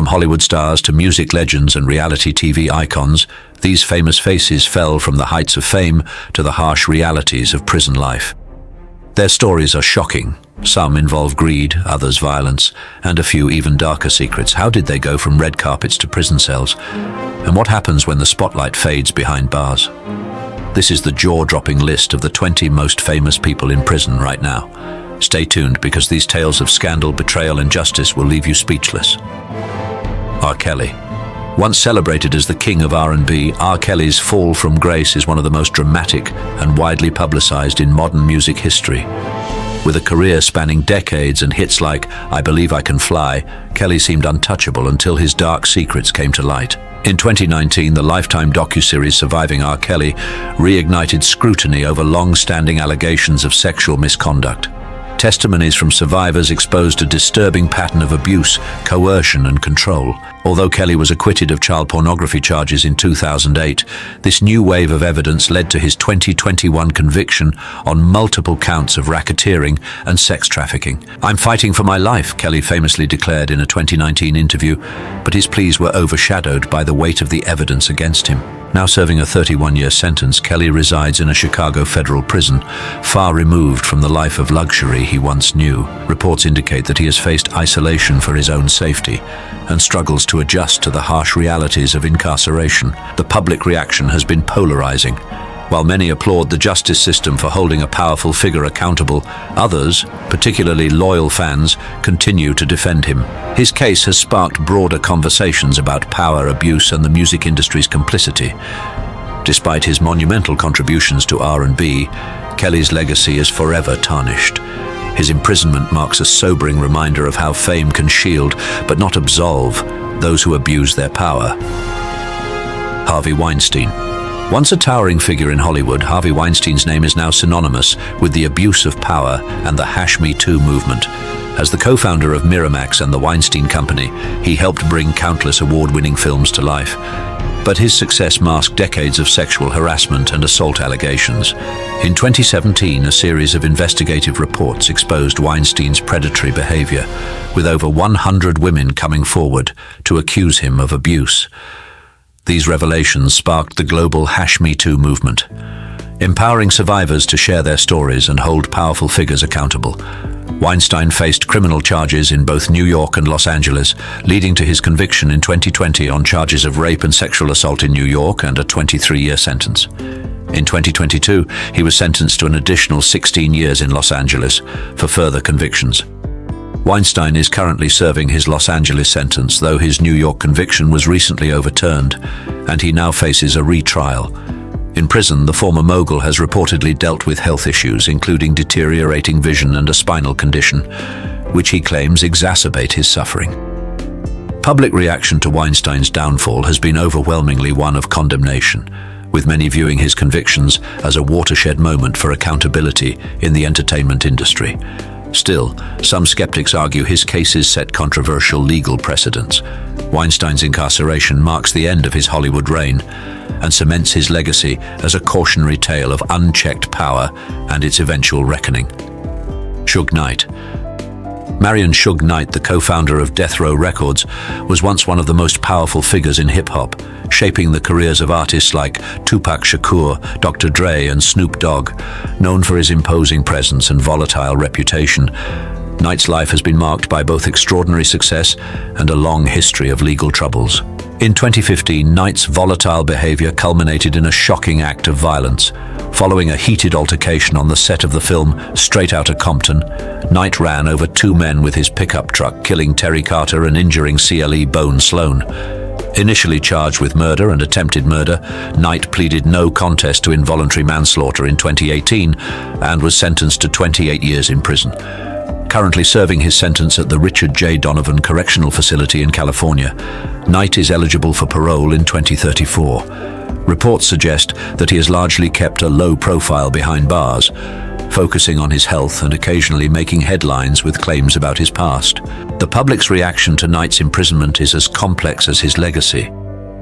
From Hollywood stars to music legends and reality TV icons, these famous faces fell from the heights of fame to the harsh realities of prison life. Their stories are shocking. Some involve greed, others violence, and a few even darker secrets. How did they go from red carpets to prison cells? And what happens when the spotlight fades behind bars? This is the jaw-dropping list of the 20 most famous people in prison right now. Stay tuned, because these tales of scandal, betrayal, and justice will leave you speechless. R. Kelly. Once celebrated as the king of R&B, R. Kelly's fall from grace is one of the most dramatic and widely publicized in modern music history. With a career spanning decades and hits like I Believe I Can Fly, Kelly seemed untouchable until his dark secrets came to light. In 2019, the Lifetime docuseries Surviving R. Kelly reignited scrutiny over long-standing allegations of sexual misconduct. Testimonies from survivors exposed a disturbing pattern of abuse, coercion, and control. Although Kelly was acquitted of child pornography charges in 2008, this new wave of evidence led to his 2021 conviction on multiple counts of racketeering and sex trafficking. "I'm fighting for my life," Kelly famously declared in a 2019 interview, but his pleas were overshadowed by the weight of the evidence against him. Now serving a 31-year sentence, Kelly resides in a Chicago federal prison, far removed from the life of luxury he once knew. Reports indicate that he has faced isolation for his own safety and struggles to adjust to the harsh realities of incarceration. The public reaction has been polarizing. While many applaud the justice system for holding a powerful figure accountable, others, particularly loyal fans, continue to defend him. His case has sparked broader conversations about power abuse and the music industry's complicity. Despite his monumental contributions to R&B, Kelly's legacy is forever tarnished. His imprisonment marks a sobering reminder of how fame can shield, but not absolve, those who abuse their power. Harvey Weinstein. Once a towering figure in Hollywood, Harvey Weinstein's name is now synonymous with the abuse of power and the #Me Too movement. As the co-founder of Miramax and the Weinstein Company, he helped bring countless award-winning films to life. But his success masked decades of sexual harassment and assault allegations. In 2017, a series of investigative reports exposed Weinstein's predatory behavior, with over 100 women coming forward to accuse him of abuse. These revelations sparked the global #Me Too movement, empowering survivors to share their stories and hold powerful figures accountable. Weinstein faced criminal charges in both New York and Los Angeles, leading to his conviction in 2020 on charges of rape and sexual assault in New York and a 23-year sentence. In 2022, he was sentenced to an additional 16 years in Los Angeles for further convictions. Weinstein is currently serving his Los Angeles sentence, though his New York conviction was recently overturned, and he now faces a retrial. In prison, the former mogul has reportedly dealt with health issues, including deteriorating vision and a spinal condition, which he claims exacerbate his suffering. Public reaction to Weinstein's downfall has been overwhelmingly one of condemnation, with many viewing his convictions as a watershed moment for accountability in the entertainment industry. Still, some skeptics argue his cases set controversial legal precedents. Weinstein's incarceration marks the end of his Hollywood reign and cements his legacy as a cautionary tale of unchecked power and its eventual reckoning. Suge Knight. Marion Suge Knight, the co-founder of Death Row Records, was once one of the most powerful figures in hip-hop, shaping the careers of artists like Tupac Shakur, Dr. Dre, and Snoop Dogg. Known for his imposing presence and volatile reputation, Knight's life has been marked by both extraordinary success and a long history of legal troubles. In 2015, Knight's volatile behavior culminated in a shocking act of violence. Following a heated altercation on the set of the film Straight Outta Compton, Knight ran over two men with his pickup truck, killing Terry Carter and injuring CLE Bone Sloan. Initially charged with murder and attempted murder, Knight pleaded no contest to involuntary manslaughter in 2018 and was sentenced to 28 years in prison. Currently serving his sentence at the Richard J. Donovan Correctional Facility in California, Knight is eligible for parole in 2034. Reports suggest that he has largely kept a low profile behind bars, focusing on his health and occasionally making headlines with claims about his past. The public's reaction to Knight's imprisonment is as complex as his legacy.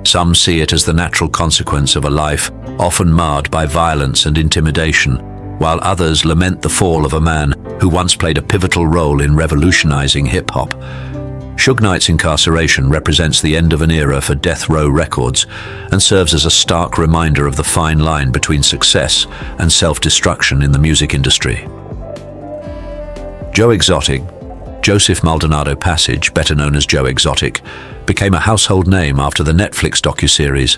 Some see it as the natural consequence of a life often marred by violence and intimidation, while others lament the fall of a man who once played a pivotal role in revolutionizing hip-hop. Suge Knight's incarceration represents the end of an era for death row records and serves as a stark reminder of the fine line between success and self-destruction in the music industry. Joe Exotic, Joseph Maldonado Passage, better known as Joe Exotic, became a household name after the Netflix docuseries.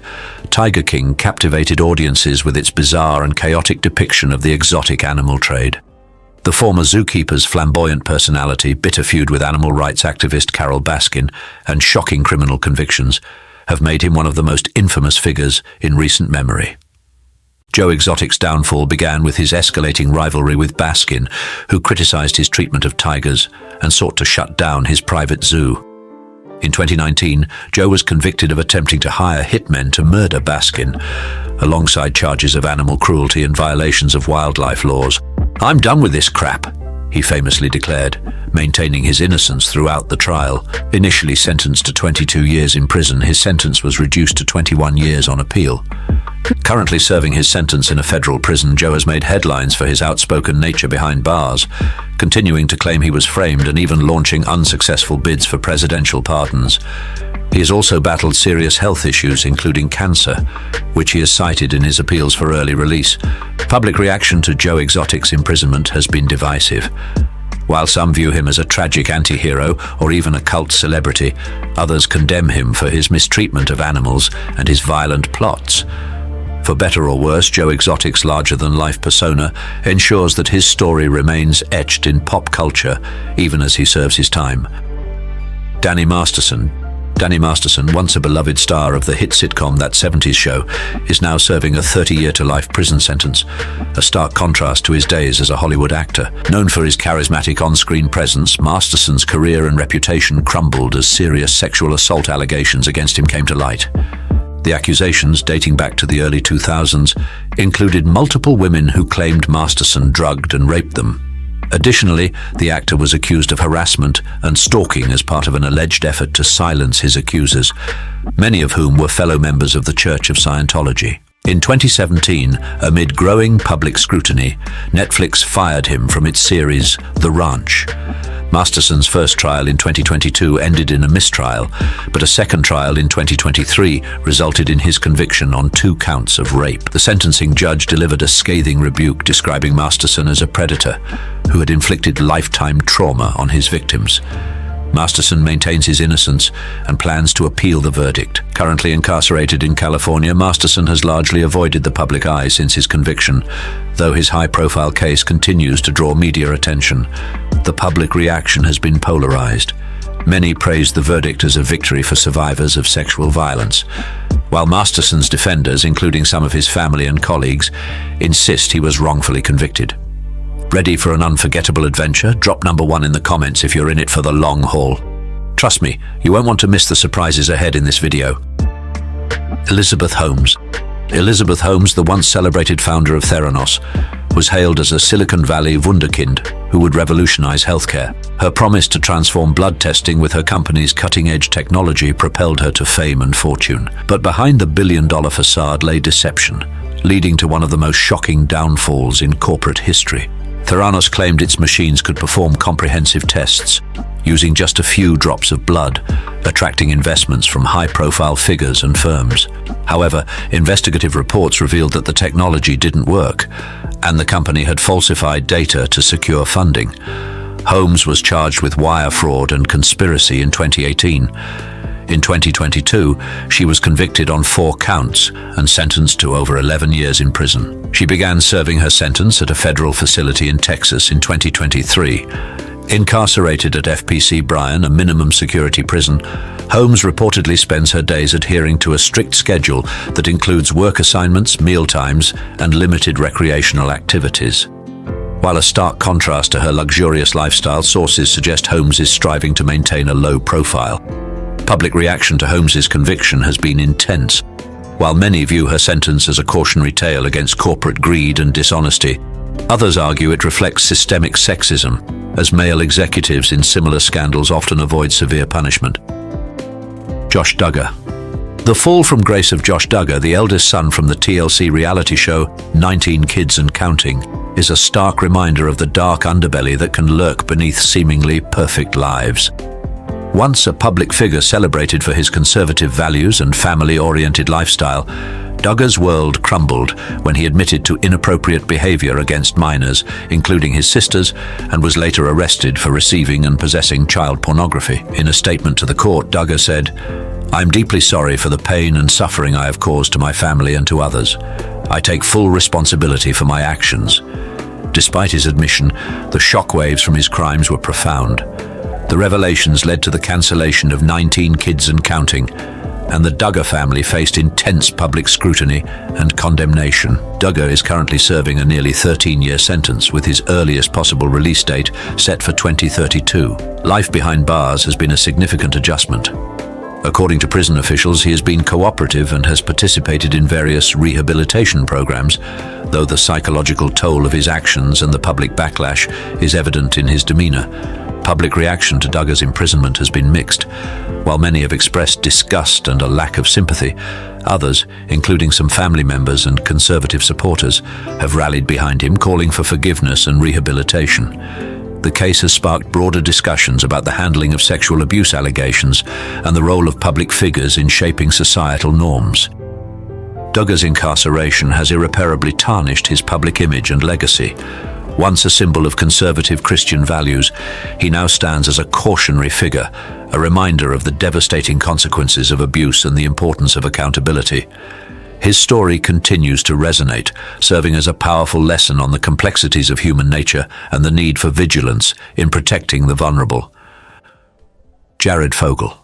Tiger King captivated audiences with its bizarre and chaotic depiction of the exotic animal trade. The former zookeeper's flamboyant personality, bitter feud with animal rights activist Carol Baskin, and shocking criminal convictions have made him one of the most infamous figures in recent memory. Joe Exotic's downfall began with his escalating rivalry with Baskin, who criticized his treatment of tigers and sought to shut down his private zoo. In 2019, Joe was convicted of attempting to hire hitmen to murder Baskin, alongside charges of animal cruelty and violations of wildlife laws. "I'm done with this crap," he famously declared, maintaining his innocence throughout the trial. Initially sentenced to 22 years in prison, his sentence was reduced to 21 years on appeal. Currently serving his sentence in a federal prison, Joe has made headlines for his outspoken nature behind bars, continuing to claim he was framed and even launching unsuccessful bids for presidential pardons. He has also battled serious health issues, including cancer, which he has cited in his appeals for early release. Public reaction to Joe Exotic's imprisonment has been divisive. While some view him as a tragic anti-hero or even a cult celebrity, others condemn him for his mistreatment of animals and his violent plots. For better or worse, Joe Exotic's larger-than-life persona ensures that his story remains etched in pop culture even as he serves his time. Danny Masterson, once a beloved star of the hit sitcom That 70s Show, is now serving a 30-year-to-life prison sentence, a stark contrast to his days as a Hollywood actor. Known for his charismatic on-screen presence, Masterson's career and reputation crumbled as serious sexual assault allegations against him came to light. The accusations, dating back to the early 2000s, included multiple women who claimed Masterson drugged and raped them. Additionally, the actor was accused of harassment and stalking as part of an alleged effort to silence his accusers, many of whom were fellow members of the Church of Scientology. In 2017, amid growing public scrutiny, Netflix fired him from its series The Ranch. Masterson's first trial in 2022 ended in a mistrial, but a second trial in 2023 resulted in his conviction on 2 counts of rape. The sentencing judge delivered a scathing rebuke describing Masterson as a predator who had inflicted lifetime trauma on his victims. Masterson maintains his innocence and plans to appeal the verdict. Currently incarcerated in California, Masterson has largely avoided the public eye since his conviction, though his high-profile case continues to draw media attention. The public reaction has been polarized. Many praised the verdict as a victory for survivors of sexual violence, while Masterson's defenders, including some of his family and colleagues, insist he was wrongfully convicted. Ready for an unforgettable adventure? Drop number 1 in the comments if you're in it for the long haul. Trust me, you won't want to miss the surprises ahead in this video. Elizabeth Holmes. Elizabeth Holmes, the once celebrated founder of Theranos, was hailed as a Silicon Valley wunderkind who would revolutionize healthcare. Her promise to transform blood testing with her company's cutting-edge technology propelled her to fame and fortune. But behind the billion-dollar facade lay deception, leading to one of the most shocking downfalls in corporate history. Theranos claimed its machines could perform comprehensive tests using just a few drops of blood, attracting investments from high-profile figures and firms. However, investigative reports revealed that the technology didn't work, and the company had falsified data to secure funding. Holmes was charged with wire fraud and conspiracy in 2018. In 2022, she was convicted on 4 counts and sentenced to over 11 years in prison. She began serving her sentence at a federal facility in Texas in 2023. Incarcerated at FPC Bryan, a minimum security prison, Holmes reportedly spends her days adhering to a strict schedule that includes work assignments, meal times, and limited recreational activities. While a stark contrast to her luxurious lifestyle, sources suggest Holmes is striving to maintain a low profile. Public reaction to Holmes's conviction has been intense. While many view her sentence as a cautionary tale against corporate greed and dishonesty, others argue it reflects systemic sexism, as male executives in similar scandals often avoid severe punishment. Josh Duggar. The fall from grace of Josh Duggar, the eldest son from the TLC reality show 19 Kids and Counting, is a stark reminder of the dark underbelly that can lurk beneath seemingly perfect lives. Once a public figure celebrated for his conservative values and family-oriented lifestyle, Duggar's world crumbled when he admitted to inappropriate behavior against minors, including his sisters, and was later arrested for receiving and possessing child pornography. In a statement to the court, Duggar said, "I'm deeply sorry for the pain and suffering I have caused to my family and to others. I take full responsibility for my actions." Despite his admission, the shockwaves from his crimes were profound. The revelations led to the cancellation of 19 kids and counting, and the Duggar family faced intense public scrutiny and condemnation. Duggar is currently serving a nearly 13-year sentence, with his earliest possible release date set for 2032. Life behind bars has been a significant adjustment. According to prison officials, he has been cooperative and has participated in various rehabilitation programs, though the psychological toll of his actions and the public backlash is evident in his demeanor. Public reaction to Duggar's imprisonment has been mixed. While many have expressed disgust and a lack of sympathy, others, including some family members and conservative supporters, have rallied behind him, calling for forgiveness and rehabilitation. The case has sparked broader discussions about the handling of sexual abuse allegations and the role of public figures in shaping societal norms. Duggar's incarceration has irreparably tarnished his public image and legacy. Once a symbol of conservative Christian values, he now stands as a cautionary figure, a reminder of the devastating consequences of abuse and the importance of accountability. His story continues to resonate, serving as a powerful lesson on the complexities of human nature and the need for vigilance in protecting the vulnerable. Jared Fogle.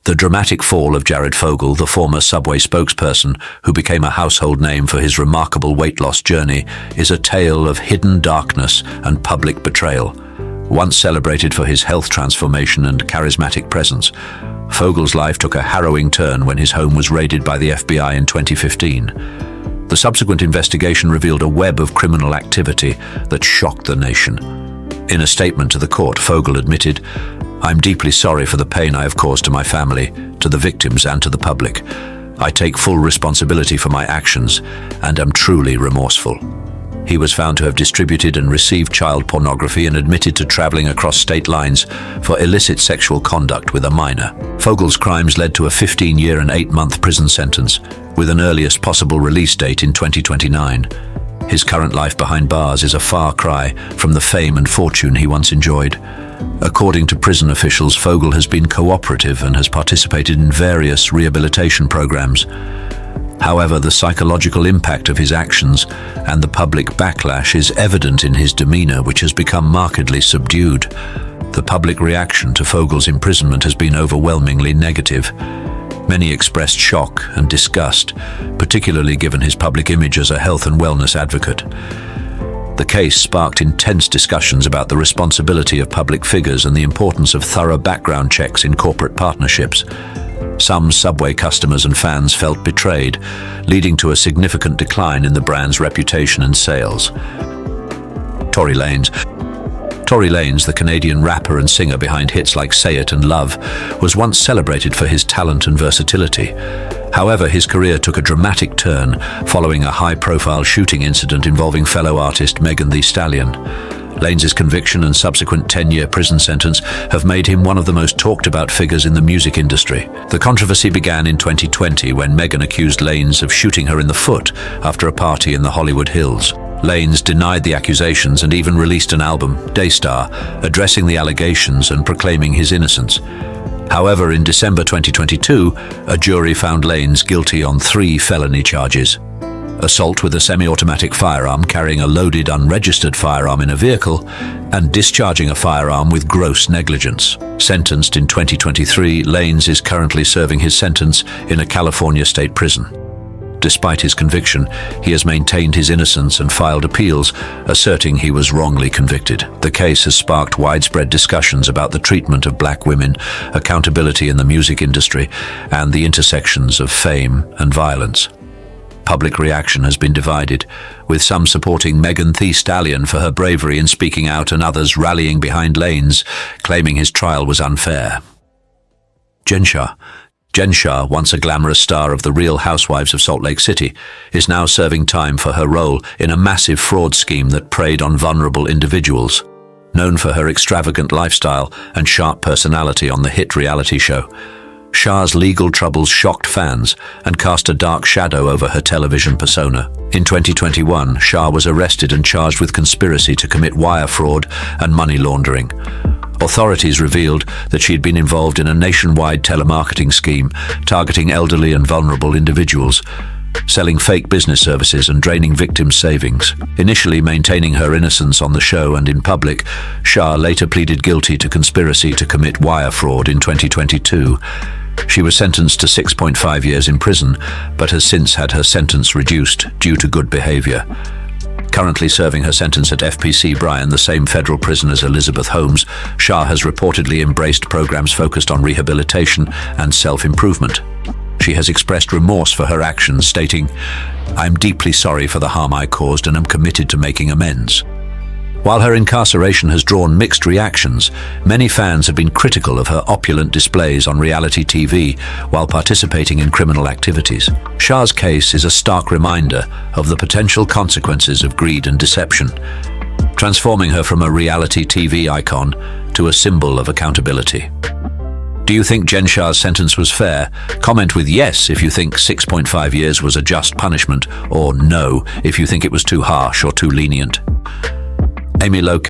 The dramatic fall of Jared Fogle, the former Subway spokesperson who became a household name for his remarkable weight loss journey, is a tale of hidden darkness and public betrayal. Once celebrated for his health transformation and charismatic presence, Fogle's life took a harrowing turn when his home was raided by the FBI in 2015. The subsequent investigation revealed a web of criminal activity that shocked the nation. In a statement to the court, Fogle admitted, "I'm deeply sorry for the pain I have caused to my family, to the victims and to the public. I take full responsibility for my actions and am truly remorseful." He was found to have distributed and received child pornography and admitted to traveling across state lines for illicit sexual conduct with a minor. Fogle's crimes led to a 15-year and 8-month prison sentence, with an earliest possible release date in 2029. His current life behind bars is a far cry from the fame and fortune he once enjoyed. According to prison officials, Fogle has been cooperative and has participated in various rehabilitation programs. However, the psychological impact of his actions and the public backlash is evident in his demeanor, which has become markedly subdued. The public reaction to Fogle's imprisonment has been overwhelmingly negative. Many expressed shock and disgust, particularly given his public image as a health and wellness advocate. The case sparked intense discussions about the responsibility of public figures and the importance of thorough background checks in corporate partnerships. Some Subway customers and fans felt betrayed, leading to a significant decline in the brand's reputation and sales. Tory Lanez, the Canadian rapper and singer behind hits like Say It and Love, was once celebrated for his talent and versatility. However, his career took a dramatic turn following a high-profile shooting incident involving fellow artist Megan Thee Stallion. Lanez's conviction and subsequent 10-year prison sentence have made him one of the most talked-about figures in the music industry. The controversy began in 2020 when Megan accused Lanez of shooting her in the foot after a party in the Hollywood Hills. Lanez denied the accusations and even released an album, Daystar, addressing the allegations and proclaiming his innocence. However, in December 2022, a jury found Lanez guilty on 3 felony charges: assault with a semi-automatic firearm carrying a loaded, unregistered firearm in a vehicle, and discharging a firearm with gross negligence. Sentenced in 2023, Lanez is currently serving his sentence in a California state prison. Despite his conviction, he has maintained his innocence and filed appeals, asserting he was wrongly convicted. The case has sparked widespread discussions about the treatment of black women, accountability in the music industry, and the intersections of fame and violence. Public reaction has been divided, with some supporting Megan Thee Stallion for her bravery in speaking out and others rallying behind Lanez, claiming his trial was unfair. Jen Shah, once a glamorous star of The Real Housewives of Salt Lake City, is now serving time for her role in a massive fraud scheme that preyed on vulnerable individuals. Known for her extravagant lifestyle and sharp personality on the hit reality show, Shah's legal troubles shocked fans and cast a dark shadow over her television persona. In 2021, Shah was arrested and charged with conspiracy to commit wire fraud and money laundering. Authorities revealed that she had been involved in a nationwide telemarketing scheme targeting elderly and vulnerable individuals, selling fake business services and draining victims' savings. Initially maintaining her innocence on the show and in public, Shah later pleaded guilty to conspiracy to commit wire fraud in 2022. She was sentenced to 6.5 years in prison, but has since had her sentence reduced due to good behavior. Currently serving her sentence at FPC Bryan, the same federal prison as Elizabeth Holmes, Shah has reportedly embraced programs focused on rehabilitation and self-improvement. She has expressed remorse for her actions, stating, "I'm deeply sorry for the harm I caused and am committed to making amends." While her incarceration has drawn mixed reactions, many fans have been critical of her opulent displays on reality TV while participating in criminal activities. Shah's case is a stark reminder of the potential consequences of greed and deception, transforming her from a reality TV icon to a symbol of accountability. Do you think Jen Shah's sentence was fair? Comment with yes if you think 6.5 years was a just punishment, or no if you think it was too harsh or too lenient. Amy Loke